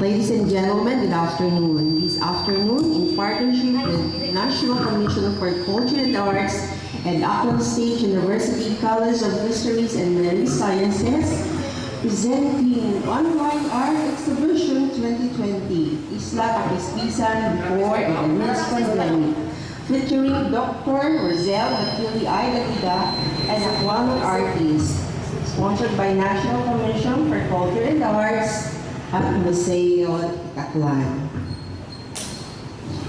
Ladies and gentlemen, good afternoon. This afternoon, in partnership with the National Commission for Culture and Arts and Aklan State University College of Histories and Marine Sciences, presenting Online Art Exhibition 2020, Isla, Kapispisan, Before and Amidst Pandemic, featuring Dr. Roselle Isla and Aklan artists, sponsored by National Commission for Culture and Arts at Museo It Akean.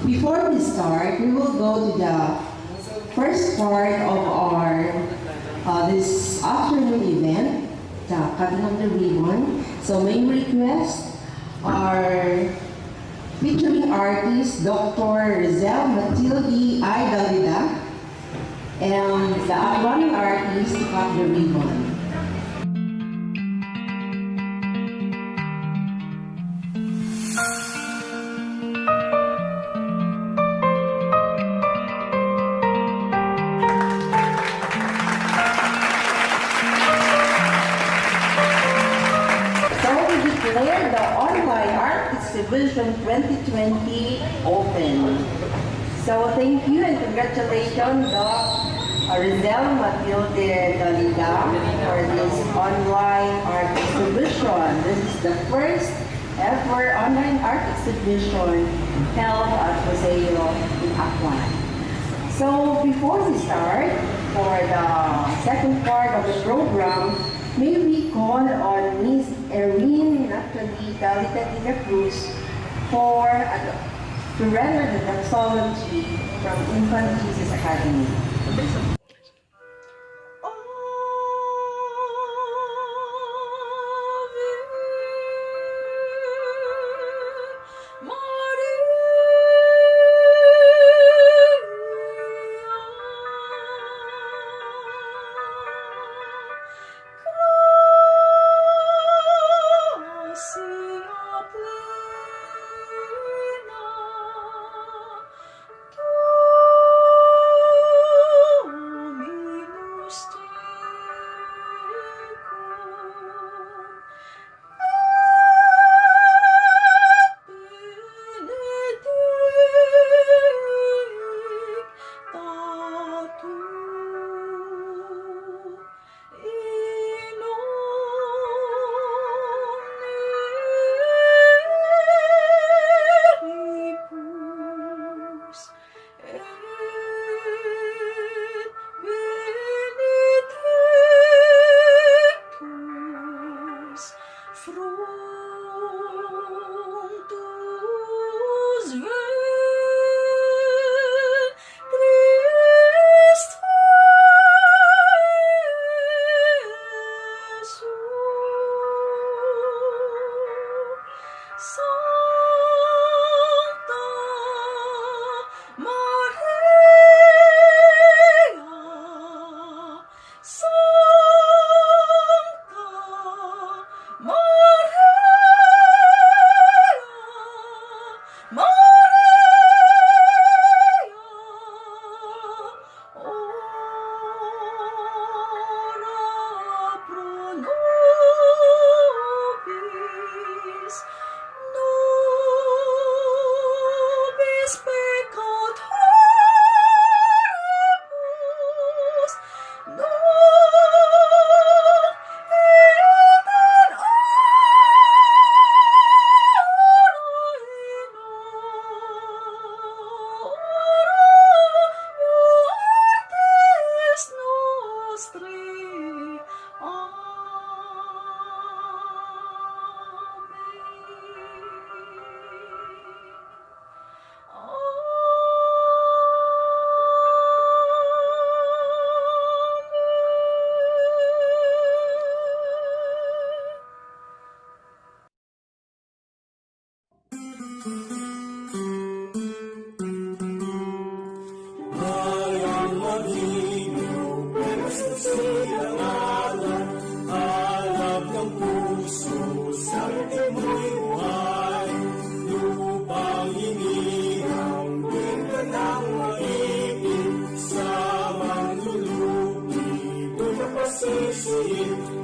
Before we start, we will go to the first part of our this afternoon event, the cutting of the ribbon. So main request are featuring artist Dr. Roselle Isla and the Aklan artist to cut the ribbon. Exhibition 2020 open. So thank you and congratulations, Doc Roselle Isla, for this online art exhibition. This is the first ever online art exhibition held at Museo It Akean. So before we start, for the second part of the program, may we call on Ms. Erin Cruz to render the doxology from Infant Jesus Academy.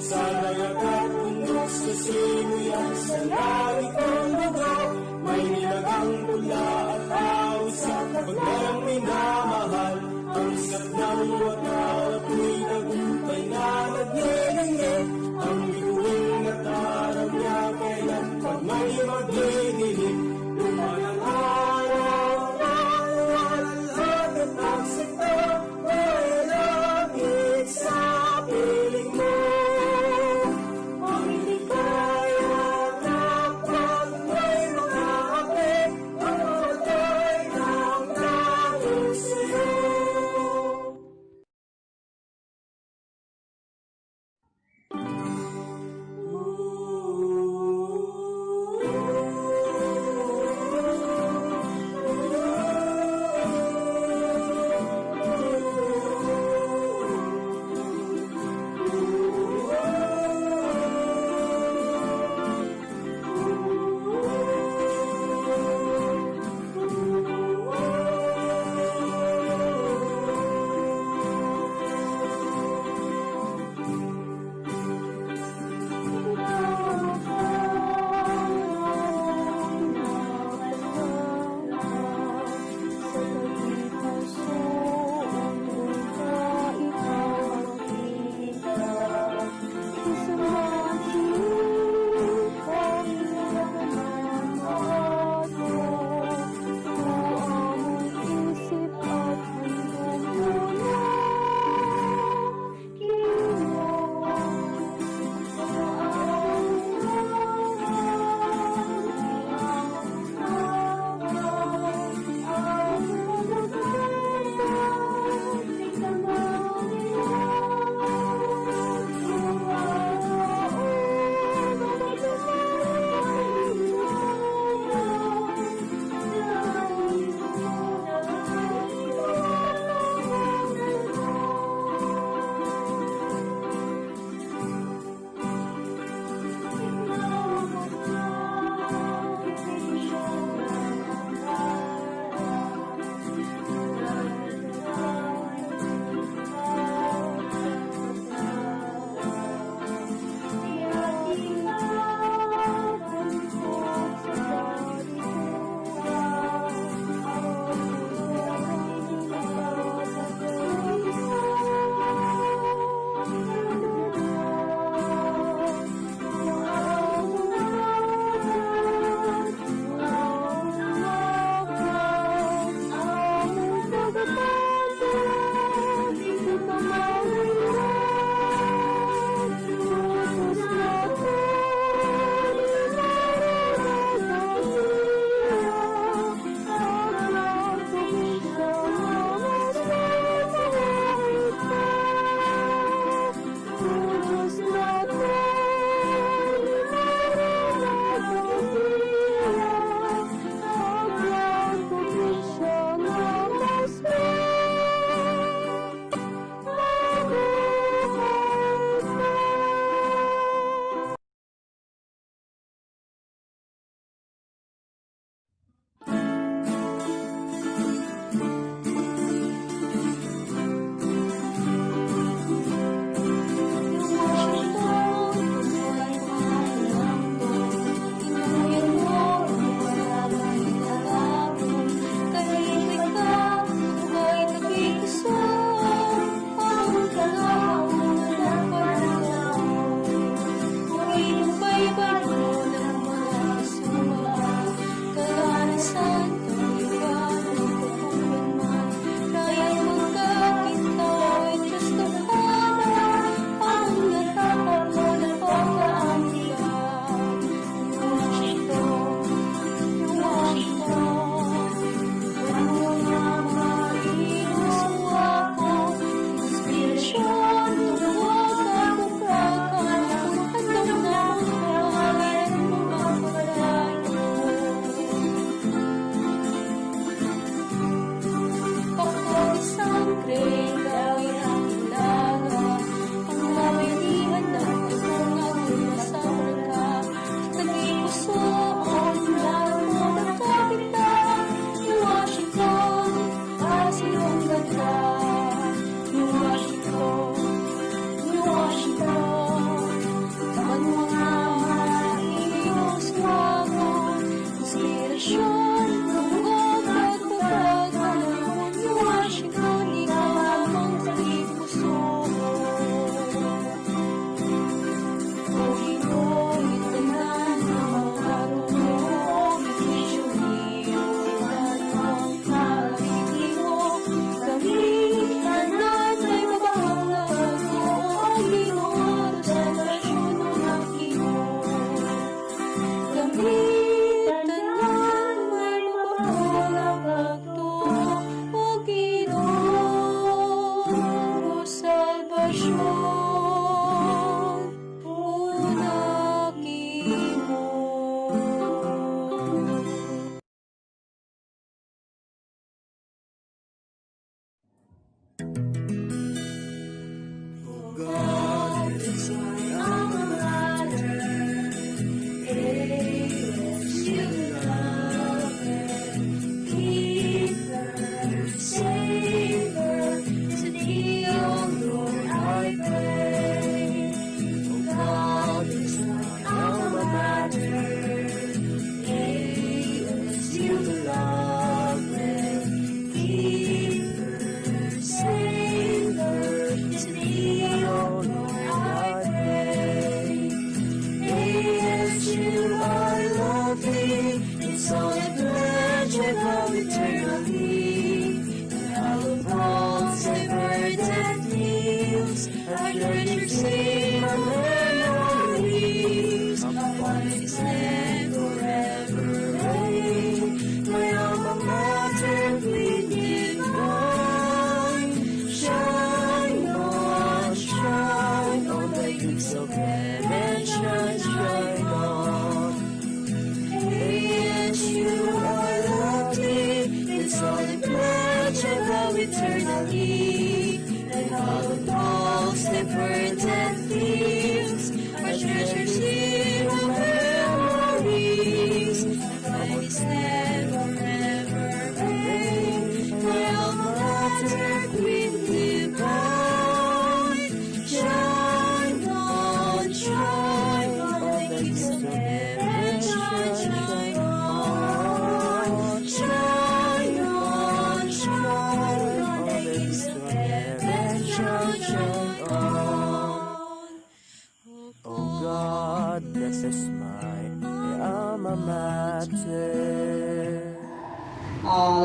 Sa dagat at bundok sa simoy at sa langit ng dagat. ng wakal at may nagumpay na naglilingin. Ang bituin at araw niya kailan pag may magdidilim. Lumalang araw na walang at nagsita, may langit sa piling mo. Ang ligaya na pag may mga api, ang matay ng dahil sa'yo.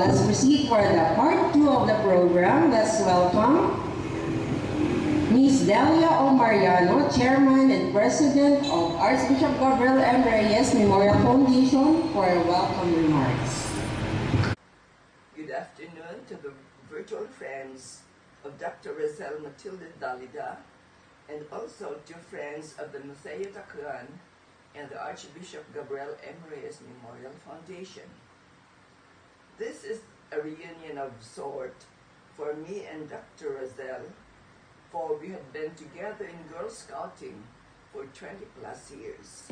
Let's proceed for the part 2 of the program. Let's welcome Ms. Delia O. Mariano, Chairman and President of Archbishop Gabriel M. Reyes Memorial Foundation, for welcome remarks. Good afternoon to the virtual friends of Dr. Rosel Matilde Dalida, and also to friends of the Museo It Akean and the Archbishop Gabriel M. Reyes Memorial Foundation. This is a reunion of sort for me and Dr. Rosel, for we have been together in Girl Scouting for 20 plus years.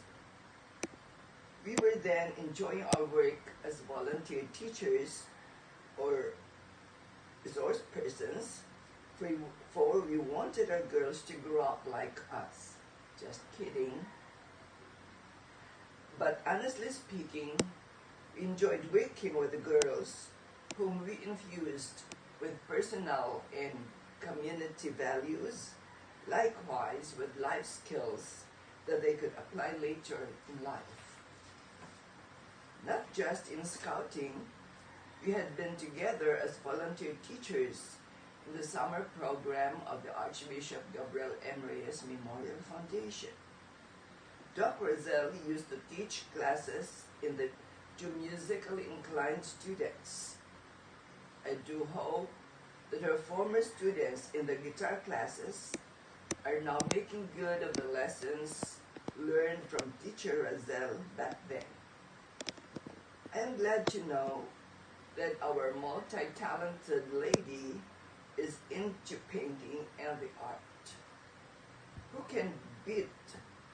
We were then enjoying our work as volunteer teachers or resource persons, for we wanted our girls to grow up like us. Just kidding. But honestly speaking, we enjoyed working with the girls whom we infused with personal and community values, likewise with life skills that they could apply later in life. Not just in scouting, we had been together as volunteer teachers in the summer program of the Archbishop Gabriel M. Reyes Memorial Foundation. Doc Rosel used to teach classes to musically inclined students. I do hope that her former students in the guitar classes are now making good of the lessons learned from teacher Rosel back then. I am glad to know that our multi-talented lady is into painting and the art. Who can beat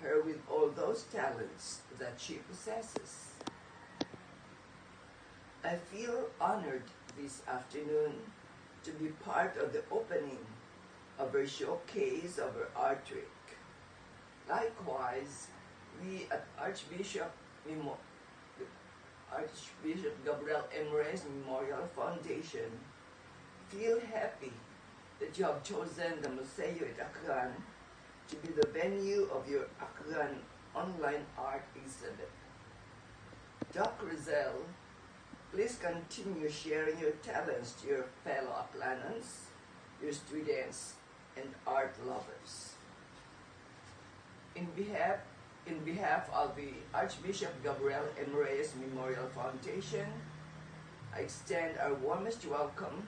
her with all those talents that she possesses? I feel honored this afternoon to be part of the opening of her showcase of her artwork. Likewise, we at Archbishop Gabriel M. Reyes Memorial Foundation feel happy that you have chosen the Museo It Akean to be the venue of your Aklan online art exhibit. Doc Rosel, please continue sharing your talents to your fellow Aklanans, your students, and art lovers. In behalf of the Archbishop Gabriel M. Reyes Memorial Foundation, I extend our warmest welcome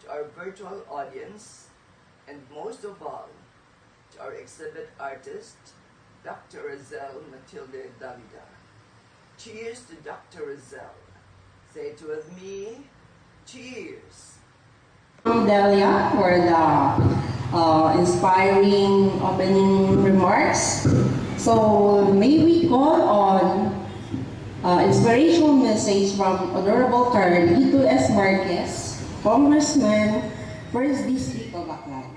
to our virtual audience and most of all, to our exhibit artist, Dr. Razel Matilde Davida. Cheers to Dr. Razel. Say it with me, cheers. Delia for the inspiring opening remarks. So may we call on inspirational message from Honorable Carlito S. Marquez, Congressman, 1st District of Aklan.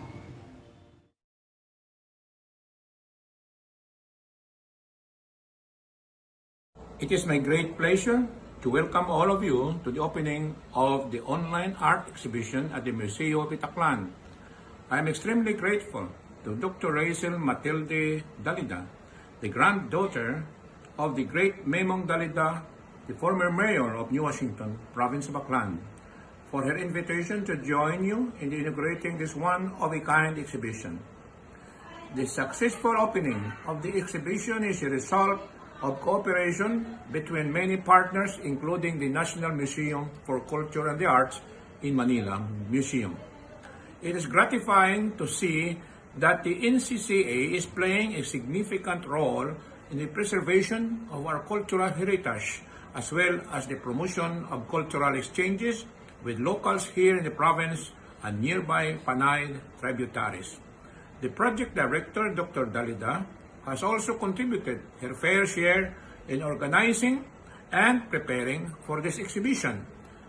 It is my great pleasure to welcome all of you to the opening of the online art exhibition at the Museo It Akean. I am extremely grateful to Dr. Razel Matilde Dalida, the granddaughter of the great Memong Dalida, the former mayor of New Washington, province of Aklan, for her invitation to join you in inaugurating this one-of-a-kind exhibition. The successful opening of the exhibition is a result of cooperation between many partners, including the National Museum for Culture and the Arts in Manila Museum. It is gratifying to see that the NCCA is playing a significant role in the preservation of our cultural heritage, as well as the promotion of cultural exchanges with locals here in the province and nearby Panay tributaries. The project director, Dr. Dalida, has also contributed her fair share in organizing and preparing for this exhibition.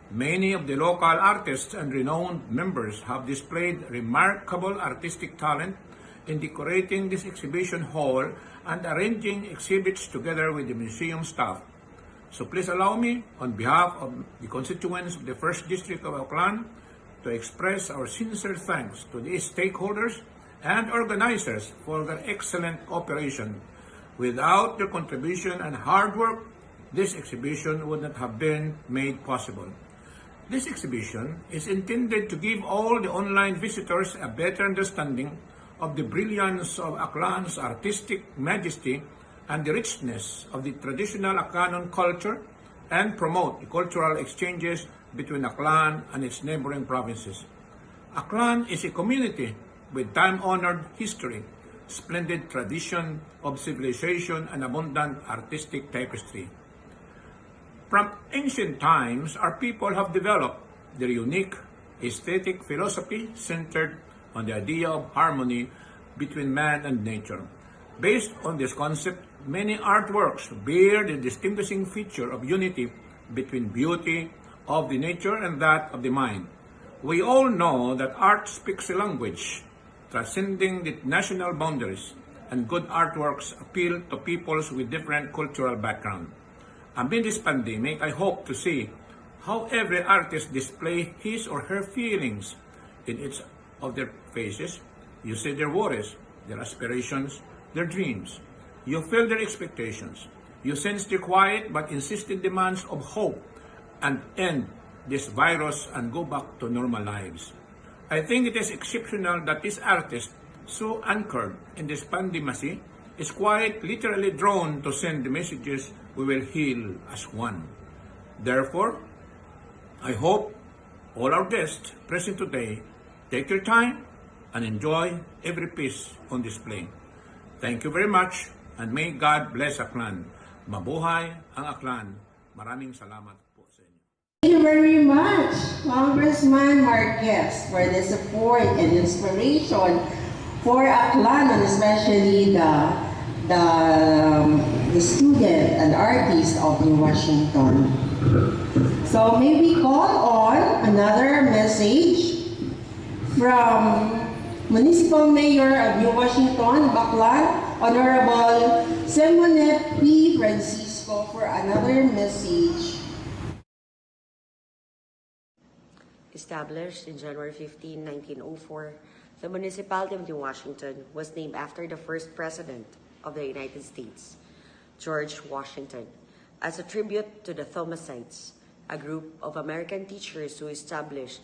Many of the local artists and renowned members have displayed remarkable artistic talent in decorating this exhibition hall and arranging exhibits together with the museum staff. So please allow me, on behalf of the constituents of the 1st District of Aklan, to express our sincere thanks to the stakeholders and organizers for their excellent cooperation. Without their contribution and hard work, this exhibition would not have been made possible. This exhibition is intended to give all the online visitors a better understanding of the brilliance of Aklan's artistic majesty and the richness of the traditional Aklan culture, and promote the cultural exchanges between Aklan and its neighboring provinces. Aklan is a community with time-honored history, splendid tradition of civilization, and abundant artistic tapestry. From ancient times, our people have developed their unique aesthetic philosophy centered on the idea of harmony between man and nature. Based on this concept, many artworks bear the distinguishing feature of unity between beauty of the nature and that of the mind. We all know that art speaks a language transcending the national boundaries, and good artworks appeal to peoples with different cultural background. Amid this pandemic, I hope to see how every artist display his or her feelings in each of their faces. You see their worries, their aspirations, their dreams. You feel their expectations. You sense the quiet but insistent demands of hope and end this virus and go back to normal lives. I think it is exceptional that this artist, so anchored in this pandemic, is quite literally drawn to send the messages we will heal as one. Therefore, I hope all our guests present today take their time and enjoy every piece on display. Thank you very much, and may God bless Aklan. Mabuhay ang Aklan. Maraming salamat po sa inyo. Thank you very much, Congressman Marquez, for the support and inspiration for Aklan, and especially the student and artist of New Washington. So may we call on another message from Municipal Mayor of New Washington, Aklan, Honorable Semonet P. Francisco, for another message. Established in January 15, 1904, the municipality of New Washington was named after the first president of the United States, George Washington, as a tribute to the Thomasites, a group of American teachers who established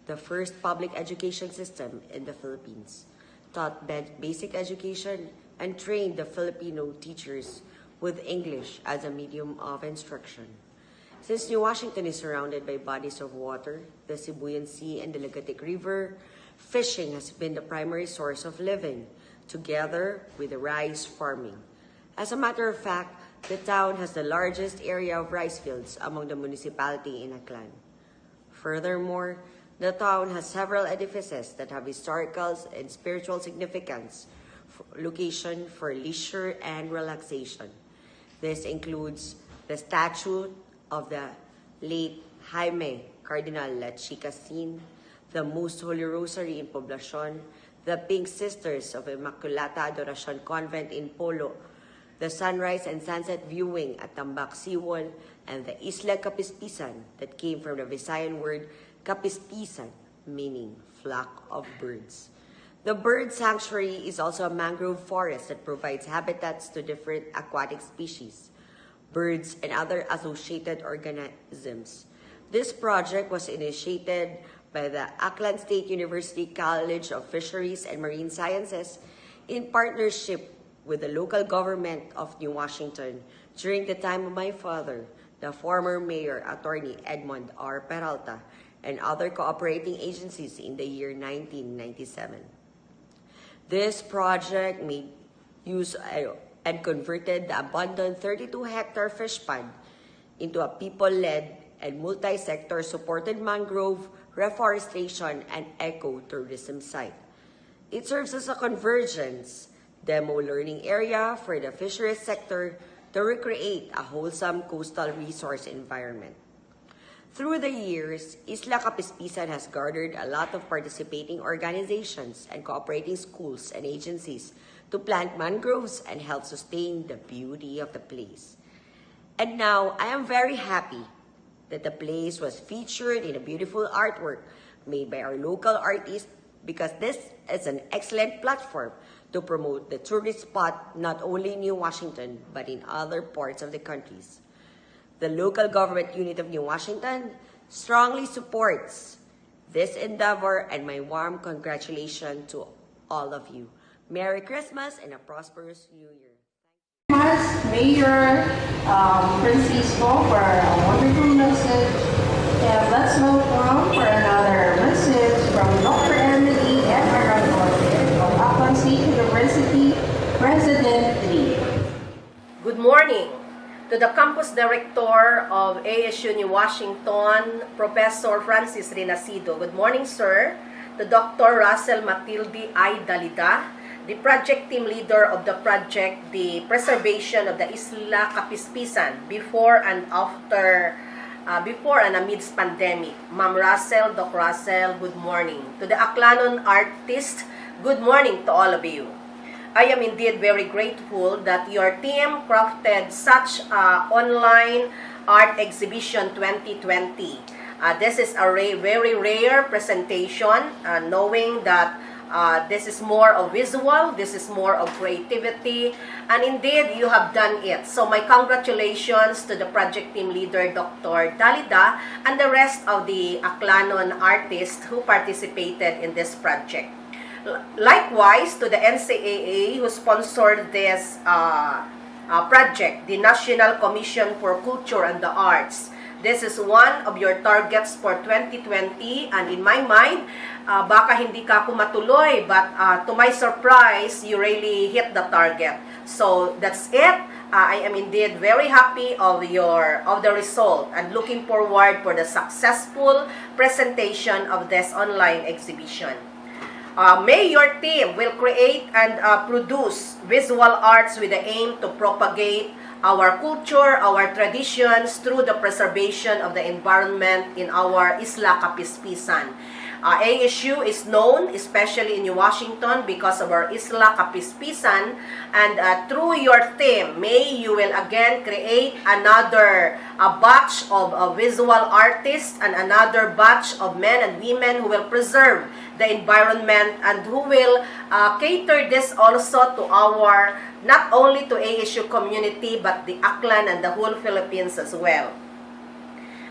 the first public education system in the Philippines, taught basic education, and trained the Filipino teachers with English as a medium of instruction. Since New Washington is surrounded by bodies of water, the Sibuyan Sea and the Legatic River, fishing has been the primary source of living, together with the rice farming. As a matter of fact, the town has the largest area of rice fields among the municipality in Aklan. Furthermore, the town has several edifices that have historical and spiritual significance, location for leisure and relaxation. This includes the statue of the late Jaime Cardinal Lachicasin, the Most Holy Rosary in Poblacion, the Pink Sisters of Immaculata Adoracion Convent in Polo, the sunrise and sunset viewing at Tambak Seawall, and the Isla Kapispisan that came from the Visayan word Kapispisan, meaning flock of birds. The bird sanctuary is also a mangrove forest that provides habitats to different aquatic species, birds, and other associated organisms. This project was initiated by the Aklan State University College of Fisheries and Marine Sciences in partnership with the local government of New Washington during the time of my father, the former mayor, Attorney Edmond R. Peralta, and other cooperating agencies in the year 1997. This project made use and converted the abandoned 32-hectare fish pond into a people-led and multi-sector supported mangrove, reforestation, and ecotourism site. It serves as a convergence demo learning area for the fisheries sector to recreate a wholesome coastal resource environment. Through the years, Isla Kapispisan has garnered a lot of participating organizations and cooperating schools and agencies to plant mangroves and help sustain the beauty of the place. And now, I am very happy that the place was featured in a beautiful artwork made by our local artists, because this is an excellent platform to promote the tourist spot not only in New Washington but in other parts of the countries. The local government unit of New Washington strongly supports this endeavor, and my warm congratulations to all of you. Merry Christmas and a prosperous New Year. Mayor Francisco, for a wonderful message. And let's move on for another message from Dr. Emily F. of Aklan State University, President 3. Good morning to the Campus Director of ASU New Washington, Professor Francis Renacido. Good morning, sir. To Dr. Russell Matilde I. Dalida, the project team leader of the project, the preservation of the Isla Kapispisan before and amidst pandemic. Ma'am Russell, Doc Russell, good morning. To the Aklan artist, good morning to all of you. I am indeed very grateful that your team crafted such online art exhibition 2020. This is a very rare presentation, knowing that this is more of visual, this is more of creativity, and indeed, you have done it. So my congratulations to the project team leader, Dr. Dalida, and the rest of the Aklanon artists who participated in this project. Likewise, to the NCAA who sponsored this project, the National Commission for Culture and the Arts. This is one of your targets for 2020, and in my mind, baka hindi ka ako matuloy, but to my surprise, you really hit the target. So that's it. I am indeed very happy of the result and looking forward for the successful presentation of this online exhibition. May your team will create and produce visual arts with the aim to propagate our culture, our traditions through the preservation of the environment in our Isla Kapispisan. ASU is known, especially in New Washington, because of our Isla Kapispisan, and through your team, may you will again create another batch of visual artists and another batch of men and women who will preserve the environment and who will cater this also to our, not only to ASU community, but the Aklan and the whole Philippines as well.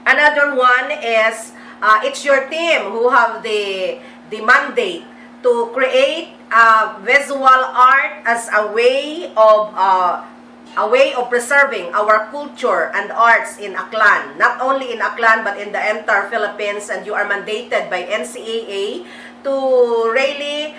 Another one is, it's your team who have the mandate to create visual art as a way of preserving our culture and arts in Aklan. Not only in Aklan, but in the entire Philippines, and you are mandated by NCAA to really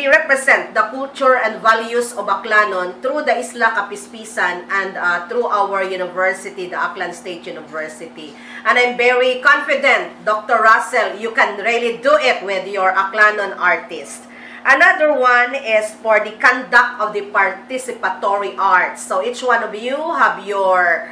represent the culture and values of Aklanon through the Isla Kapispisan and through our university, the Aklan State University. And I'm very confident, Dr. Russell, you can really do it with your Aklanon artist. Another one is for the conduct of the participatory arts. So each one of you have your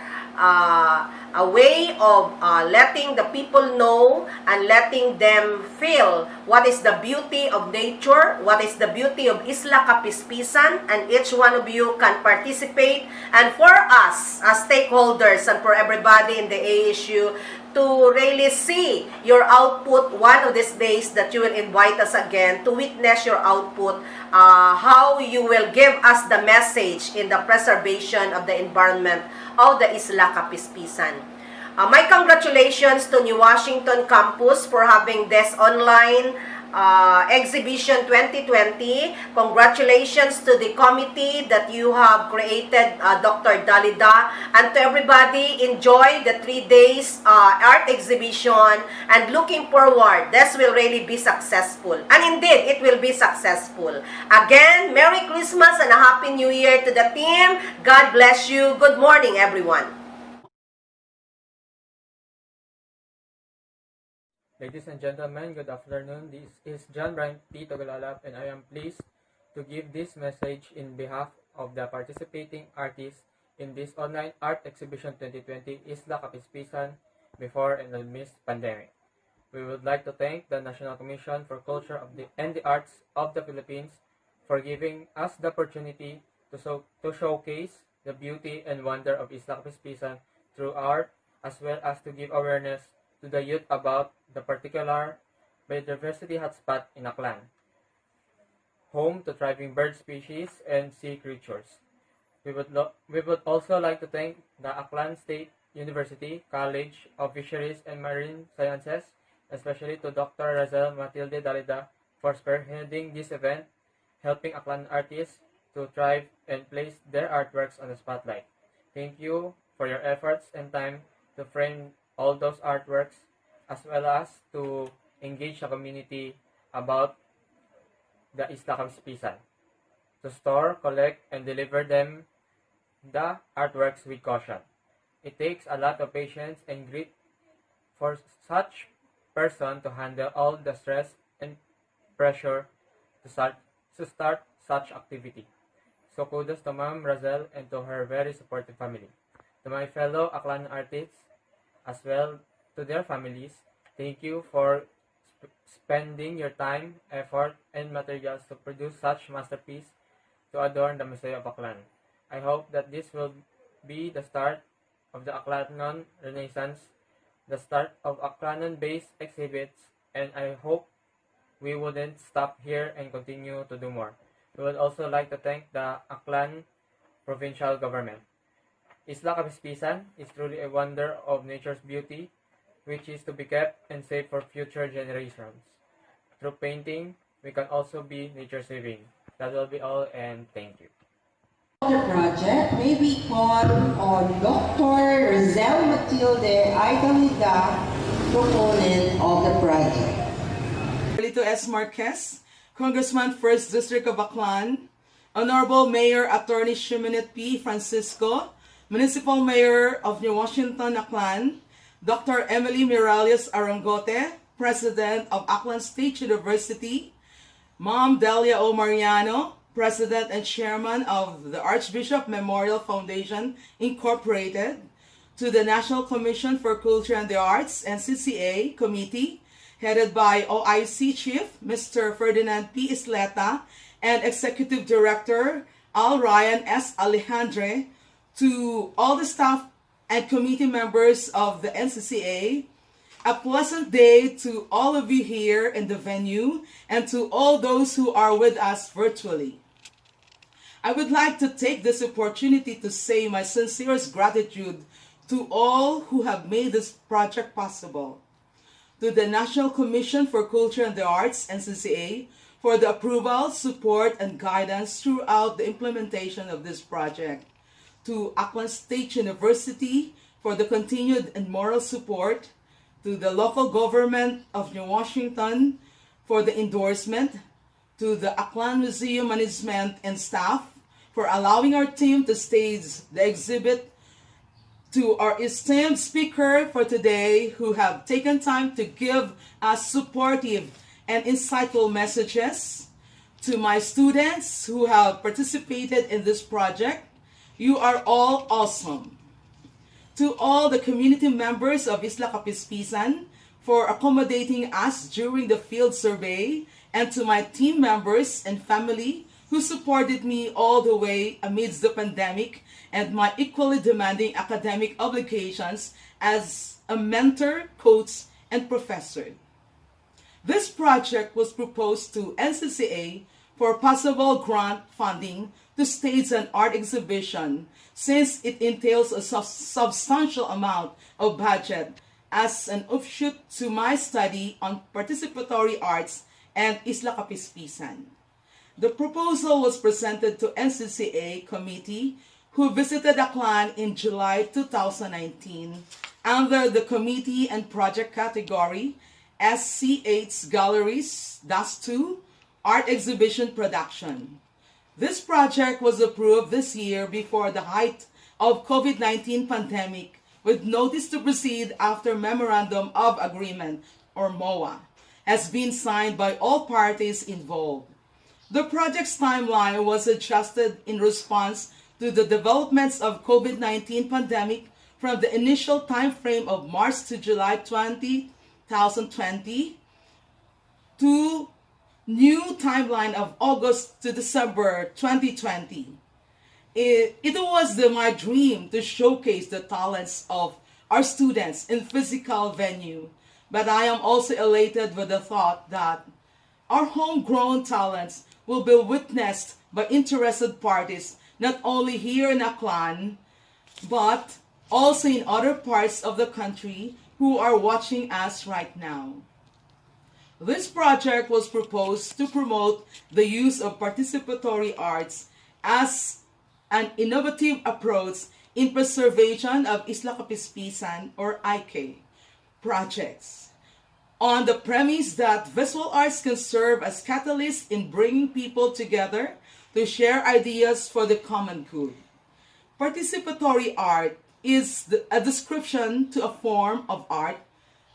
a way of letting the people know and letting them feel what is the beauty of nature, what is the beauty of Isla Kapispisan, and each one of you can participate. And for us as stakeholders and for everybody in the ASU to really see your output one of these days that you will invite us again to witness your output, how you will give us the message in the preservation of the environment of the Isla Kapispisan. My congratulations to New Washington campus for having this online exhibition 2020. Congratulations to the committee that you have created, Dr. Dalida, and to everybody. Enjoy the 3 days art exhibition and looking forward, this will really be successful. And indeed, it will be successful. Again, Merry Christmas and a Happy New Year to the team. God bless you. Good morning, everyone. Ladies and gentlemen, good afternoon. This is John Brian P. Togalalap, and I am pleased to give this message in behalf of the participating artists in this online art exhibition 2020 Isla Kapispisan before and amidst pandemic. We would like to thank the National Commission for Culture and the Arts of the Philippines for giving us the opportunity to showcase the beauty and wonder of Isla Kapispisan through art, as well as to give awareness to the youth about the particular biodiversity hotspot in Aklan, home to thriving bird species and sea creatures. We would also like to thank the Aklan State University College of Fisheries and Marine Sciences, especially to Dr. Razel Matilde Dalida for spearheading this event, helping Aklan artists to thrive and place their artworks on the spotlight. Thank you for your efforts and time to frame all those artworks, as well as to engage the community about the Isla Kapispisan, to store, collect, and deliver them the artworks with caution. It takes a lot of patience and grit for such person to handle all the stress and pressure to start such activity. So kudos to Ma'am Razel and to her very supportive family. To my fellow Aklan artists, as well to their families, thank you for spending your time, effort, and materials to produce such masterpiece to adorn the Museo of Aklan. I hope that this will be the start of the Aklanon Renaissance, the start of Aklanon-based exhibits, and I hope we wouldn't stop here and continue to do more. We would also like to thank the Aklan provincial government. Isla Kapispisan is truly a wonder of nature's beauty, which is to be kept and saved for future generations. Through painting, we can also be nature saving. That will be all, and thank you. The project may be called on Dr. Razel Matilde Dalida, proponent of the project. Lito S. Marquez, Congressman 1st District of Aklan, Honorable Mayor Attorney Shimanet P. Francisco, Municipal Mayor of New Washington, Aklan, Dr. Emily Miralles Arangote, President of Aklan State University, Ma'am Delia O. Mariano, President and Chairman of the Archbishop Memorial Foundation, Incorporated, to the National Commission for Culture and the Arts, NCCA Committee, headed by OIC Chief, Mr. Ferdinand P. Isleta, and Executive Director, Al Ryan S. Alejandre, to all the staff and committee members of the NCCA, a pleasant day to all of you here in the venue and to all those who are with us virtually. I would like to take this opportunity to say my sincerest gratitude to all who have made this project possible. To the National Commission for Culture and the Arts, NCCA, for the approval, support, and guidance throughout the implementation of this project. To Aklan State University for the continued and moral support. to the local government of New Washington for the endorsement, to the Aklan Museum management and staff for allowing our team to stage the exhibit, to our esteemed speaker for today who have taken time to give us supportive and insightful messages, to my students who have participated in this project. You are all awesome. To all the community members of Isla Kapispisan for accommodating us during the field survey, and to my team members and family who supported me all the way amidst the pandemic and my equally demanding academic obligations as a mentor, coach, and professor. This project was proposed to NCCA for possible grant funding to stage an art exhibition since it entails a substantial amount of budget as an offshoot to my study on participatory arts and Isla Kapispisan. The proposal was presented to NCCA committee who visited Aklan in July 2019 under the committee and project category SC8 Galleries -2 Art Exhibition Production. This project was approved this year before the height of COVID-19 pandemic with notice to proceed after Memorandum of Agreement, or MOA, has been signed by all parties involved. The project's timeline was adjusted in response to the developments of COVID-19 pandemic from the initial time frame of March to July 2020 to new timeline of August to December 2020. It was my dream to showcase the talents of our students in physical venue, but I am also elated with the thought that our homegrown talents will be witnessed by interested parties not only here in Aklan, but also in other parts of the country who are watching us right now. This project was proposed to promote the use of participatory arts as an innovative approach in preservation of Isla Kapispisan, or IK, projects, on the premise that visual arts can serve as catalysts in bringing people together to share ideas for the common good. Participatory art is a description to a form of art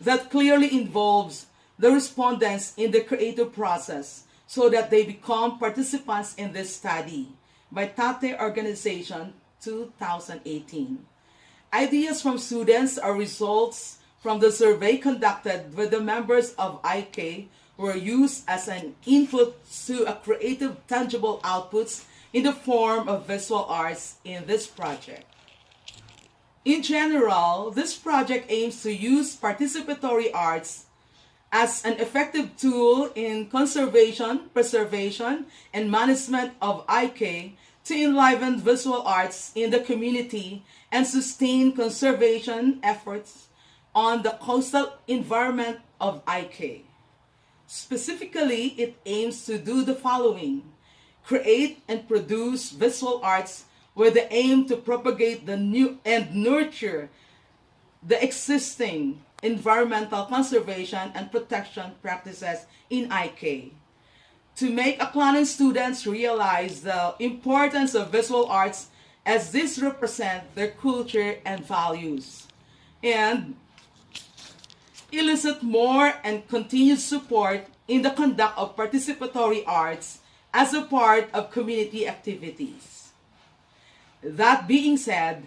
that clearly involves the respondents in the creative process so that they become participants in this study by Tate Organization 2018. Ideas from students are results from the survey conducted with the members of IK were used as an input to a creative tangible outputs in the form of visual arts in this project. In general, this project aims to use participatory arts as an effective tool in conservation, preservation, and management of IK to enliven visual arts in the community and sustain conservation efforts on the coastal environment of IK. Specifically, it aims to do the following: create and produce visual arts with the aim to propagate the new and nurture the existing environmental conservation and protection practices in IK, to make Aklan students realize the importance of visual arts as these represent their culture and values, and elicit more and continued support in the conduct of participatory arts as a part of community activities. That being said,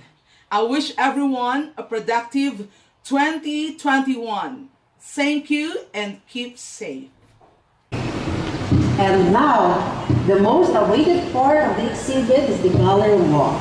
I wish everyone a productive 2021. Thank you and keep safe. And now, the most awaited part of the exhibit is the gallery walk.